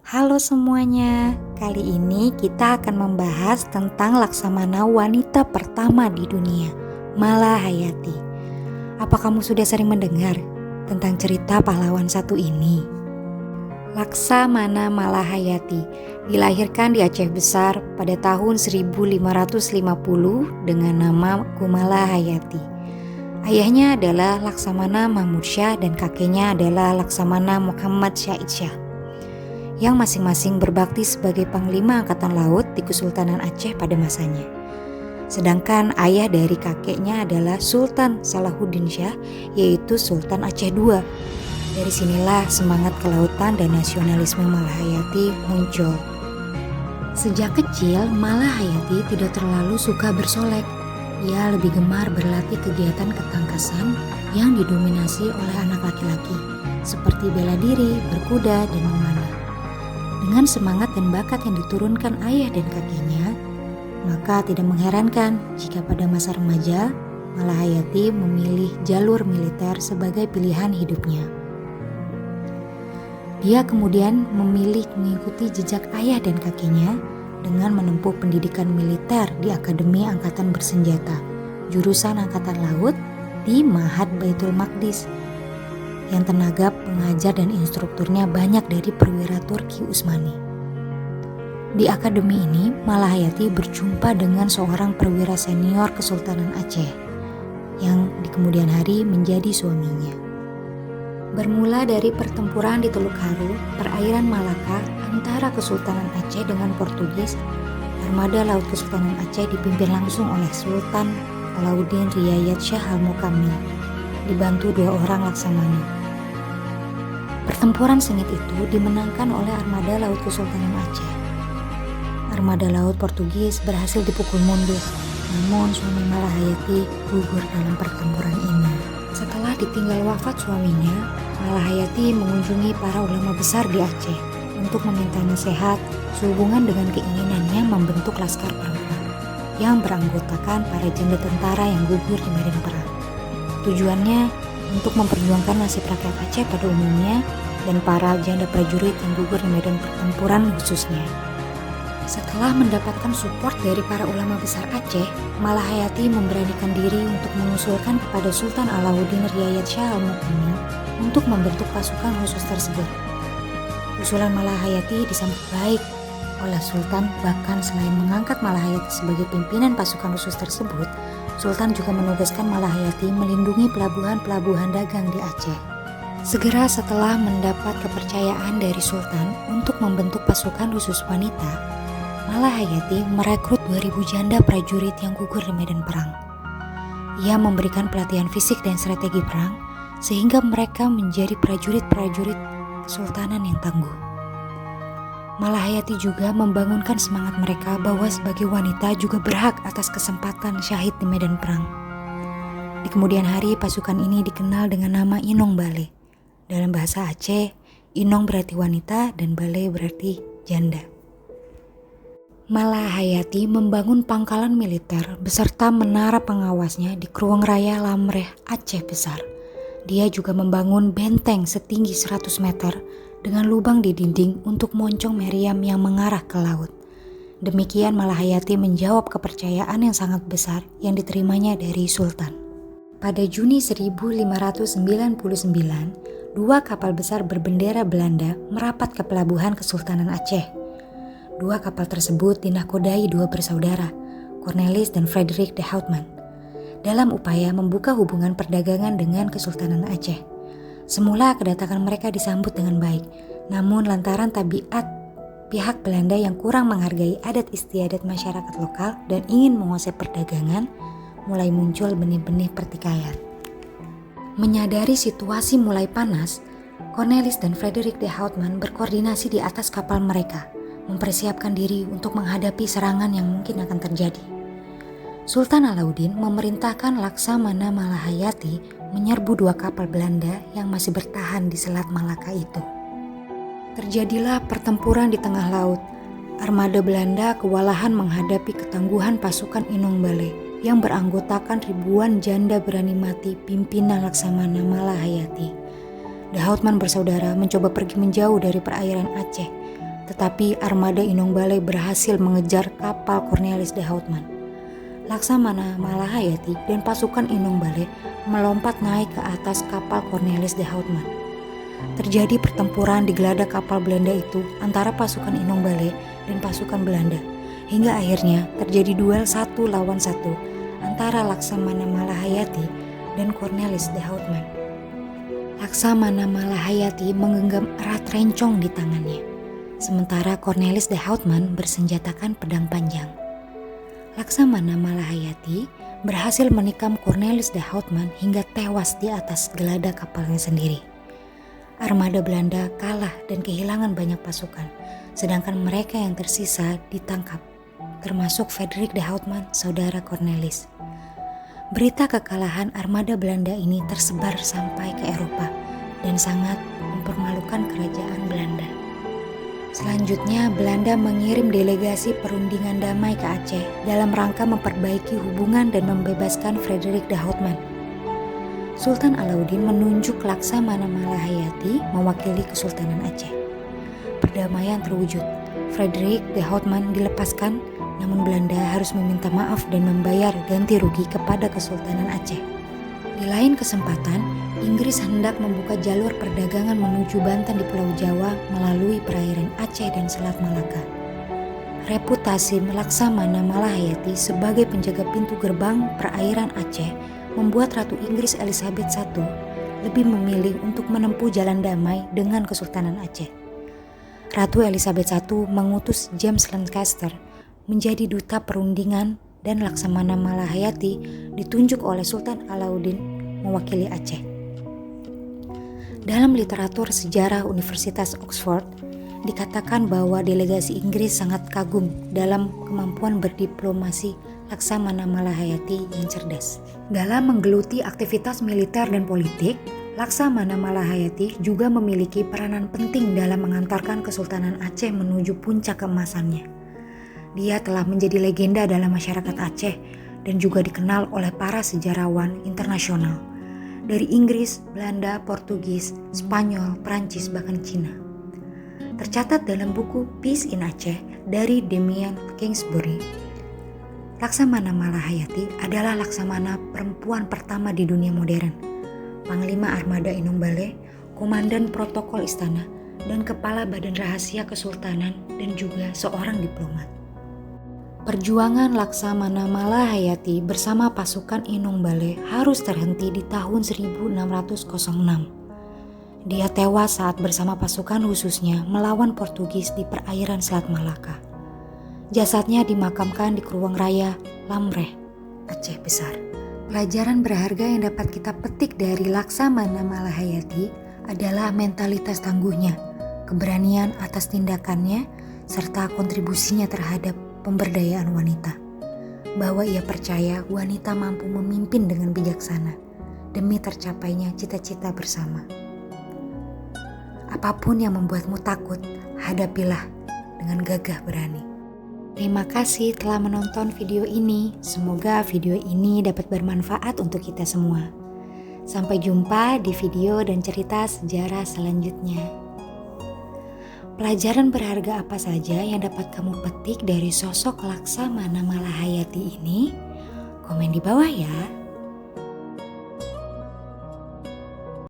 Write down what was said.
Halo semuanya, kali ini kita akan membahas tentang laksamana wanita pertama di dunia, Malahayati. Apa kamu sudah sering mendengar tentang cerita pahlawan satu ini? Laksamana Malahayati dilahirkan di Aceh Besar pada tahun 1550 dengan nama Kumala Hayati. Ayahnya adalah Laksamana Mahmud Shah dan kakeknya adalah Laksamana Muhammad Syahid Shah, yang masing-masing berbakti sebagai Panglima Angkatan Laut di Kesultanan Aceh pada masanya. Sedangkan ayah dari kakeknya adalah Sultan Salahuddin Shah, yaitu Sultan Aceh II. Dari sinilah semangat kelautan dan nasionalisme Malahayati muncul. Sejak kecil, Malahayati tidak terlalu suka bersolek. Ia lebih gemar berlatih kegiatan ketangkasan yang didominasi oleh anak laki-laki, seperti bela diri, berkuda, dan memanah. Dengan semangat dan bakat yang diturunkan ayah dan kakeknya, maka tidak mengherankan jika pada masa remaja, Malahayati memilih jalur militer sebagai pilihan hidupnya. Dia kemudian memilih mengikuti jejak ayah dan kakeknya dengan menempuh pendidikan militer di Akademi Angkatan Bersenjata, jurusan Angkatan Laut di Ma'had Baitul Maqdis, yang tenaga pengajar dan instrukturnya banyak dari perwira Turki Utsmani. Di akademi ini, Malahayati berjumpa dengan seorang perwira senior Kesultanan Aceh yang di kemudian hari menjadi suaminya. Bermula dari pertempuran di Teluk Haru, perairan Malaka antara Kesultanan Aceh dengan Portugis, armada laut Kesultanan Aceh dipimpin langsung oleh Sultan Alauddin Riyayat Shah Al-Mukamil, dibantu 2 orang laksamana. Pertempuran sengit itu dimenangkan oleh armada laut Kesultanan Aceh. Armada laut Portugis berhasil dipukul mundur, namun suami Malahayati gugur dalam pertempuran ini. Setelah ditinggal wafat suaminya, Malahayati mengunjungi para ulama besar di Aceh untuk meminta nasihat sehubungan dengan keinginannya membentuk laskar perempuan yang beranggotakan para janda tentara yang gugur di medan perang. Tujuannya untuk memperjuangkan nasib rakyat Aceh pada umumnya dan para janda prajurit yang gugur di medan pertempuran khususnya. Setelah mendapatkan support dari para ulama besar Aceh, Malahayati memberanikan diri untuk mengusulkan kepada Sultan Alauddin Riyayat Shah Al-Mukamil untuk membentuk pasukan khusus tersebut. Usulan Malahayati disambut baik oleh Sultan, bahkan selain mengangkat Malahayati sebagai pimpinan pasukan khusus tersebut, Sultan juga menugaskan Malahayati melindungi pelabuhan-pelabuhan dagang di Aceh. Segera setelah mendapat kepercayaan dari Sultan untuk membentuk pasukan khusus wanita, Malahayati merekrut 2.000 janda prajurit yang gugur di medan perang. Ia memberikan pelatihan fisik dan strategi perang, sehingga mereka menjadi prajurit-prajurit kesultanan yang tangguh. Malahayati juga membangunkan semangat mereka bahwa sebagai wanita juga berhak atas kesempatan syahid di medan perang. Di kemudian hari, pasukan ini dikenal dengan nama Inong Bale. Dalam bahasa Aceh, Inong berarti wanita dan Bale berarti janda. Malahayati membangun pangkalan militer beserta menara pengawasnya di Krueng Raya Lamreh, Aceh Besar. Dia juga membangun benteng setinggi 100 meter dengan lubang di dinding untuk moncong meriam yang mengarah ke laut. Demikian Malahayati menjawab kepercayaan yang sangat besar yang diterimanya dari Sultan. Pada Juni 1599, 2 kapal besar berbendera Belanda merapat ke pelabuhan Kesultanan Aceh. 2 kapal tersebut dinakodai 2 bersaudara, Cornelis dan Frederik de Houtman, dalam upaya membuka hubungan perdagangan dengan Kesultanan Aceh. Semula kedatangan mereka disambut dengan baik, namun lantaran tabiat pihak Belanda yang kurang menghargai adat istiadat masyarakat lokal dan ingin menguasai perdagangan, mulai muncul benih-benih pertikaian. Menyadari situasi mulai panas, Cornelis dan Frederik de Houtman berkoordinasi di atas kapal mereka, mempersiapkan diri untuk menghadapi serangan yang mungkin akan terjadi. Sultan Alauddin memerintahkan Laksamana Malahayati menyerbu 2 kapal Belanda yang masih bertahan di Selat Malaka itu. Terjadilah pertempuran di tengah laut. Armada Belanda kewalahan menghadapi ketangguhan pasukan Inong Bale yang beranggotakan ribuan janda berani mati pimpinan Laksamana Malahayati. De Houtman bersaudara mencoba pergi menjauh dari perairan Aceh, Tetapi armada Inong Bale berhasil mengejar kapal Cornelis de Houtman. Laksamana Malahayati dan pasukan Inong Bale melompat naik ke atas kapal Cornelis de Houtman. Terjadi pertempuran di geladak kapal Belanda itu antara pasukan Inong Bale dan pasukan Belanda, hingga akhirnya terjadi duel 1 lawan 1 antara Laksamana Malahayati dan Cornelis de Houtman. Laksamana Malahayati menggenggam erat rencong di tangannya, sementara Cornelis de Houtman bersenjatakan pedang panjang. Laksamana Malahayati berhasil menikam Cornelis de Houtman hingga tewas di atas geladak kapalnya sendiri. Armada Belanda kalah dan kehilangan banyak pasukan, sedangkan mereka yang tersisa ditangkap, termasuk Frederik de Houtman, saudara Cornelis. Berita kekalahan armada Belanda ini tersebar sampai ke Eropa dan sangat mempermalukan kerajaan Belanda. Selanjutnya, Belanda mengirim delegasi perundingan damai ke Aceh dalam rangka memperbaiki hubungan dan membebaskan Frederik de Houtman. Sultan Alauddin menunjuk Laksamana Malahayati mewakili Kesultanan Aceh. Perdamaian terwujud. Frederik de Houtman dilepaskan, namun Belanda harus meminta maaf dan membayar ganti rugi kepada Kesultanan Aceh. Di lain kesempatan, Inggris hendak membuka jalur perdagangan menuju Banten di Pulau Jawa melalui perairan Aceh dan Selat Malaka. Reputasi Laksamana Malahayati sebagai penjaga pintu gerbang perairan Aceh membuat Ratu Inggris Elizabeth I lebih memilih untuk menempuh jalan damai dengan Kesultanan Aceh. Ratu Elizabeth I mengutus James Lancaster menjadi duta perundingan dan Laksamana Malahayati ditunjuk oleh Sultan Alauddin mewakili Aceh. Dalam literatur sejarah Universitas Oxford, dikatakan bahwa delegasi Inggris sangat kagum dalam kemampuan berdiplomasi Laksamana Malahayati yang cerdas. Dalam menggeluti aktivitas militer dan politik, Laksamana Malahayati juga memiliki peranan penting dalam mengantarkan Kesultanan Aceh menuju puncak keemasannya. Dia telah menjadi legenda dalam masyarakat Aceh dan juga dikenal oleh para sejarawan internasional dari Inggris, Belanda, Portugis, Spanyol, Prancis, bahkan Cina. Tercatat dalam buku Peace in Aceh dari Damian Kingsbury, Laksamana Malahayati adalah laksamana perempuan pertama di dunia modern, Panglima Armada Inong Bale, Komandan Protokol Istana, dan Kepala Badan Rahasia Kesultanan dan juga seorang diplomat. Perjuangan Laksamana Malahayati bersama pasukan Inong Bale harus terhenti di tahun 1606. Dia tewas saat bersama pasukan khususnya melawan Portugis di perairan Selat Malaka. Jasadnya dimakamkan di Krueng Raya, Lamreh, Aceh Besar. Pelajaran berharga yang dapat kita petik dari Laksamana Malahayati adalah mentalitas tangguhnya, keberanian atas tindakannya, serta kontribusinya terhadap pemberdayaan wanita. Bahwa ia percaya wanita mampu memimpin dengan bijaksana demi tercapainya cita-cita bersama. Apapun yang membuatmu takut, hadapilah dengan gagah berani. Terima kasih telah menonton video ini. Semoga video ini dapat bermanfaat untuk kita semua. Sampai jumpa di video dan cerita sejarah selanjutnya. Pelajaran berharga apa saja yang dapat kamu petik dari sosok Laksamana Malahayati ini? Komen di bawah ya.